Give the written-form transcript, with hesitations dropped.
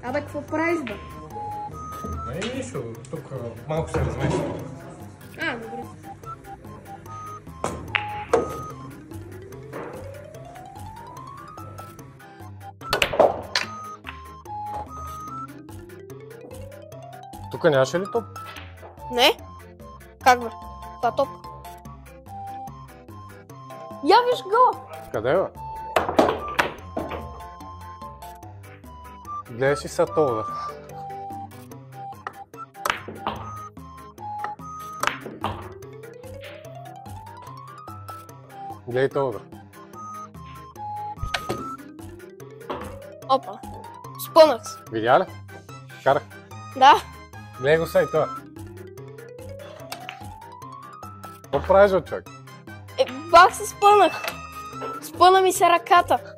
Абе, какво правиш, бе? Не, нищо. Тук малко се размества. Добре. Тук нямаше ли топ? Не? Как бе? Това топ. Я виж го! Къде бе? Гледай си са това. Гледай това. Опа. Спънах се. Видя ли? Карах. Да. Гледай го са и това. Какво правиш, човек? Бах се спънах. Спъна ми се ръката.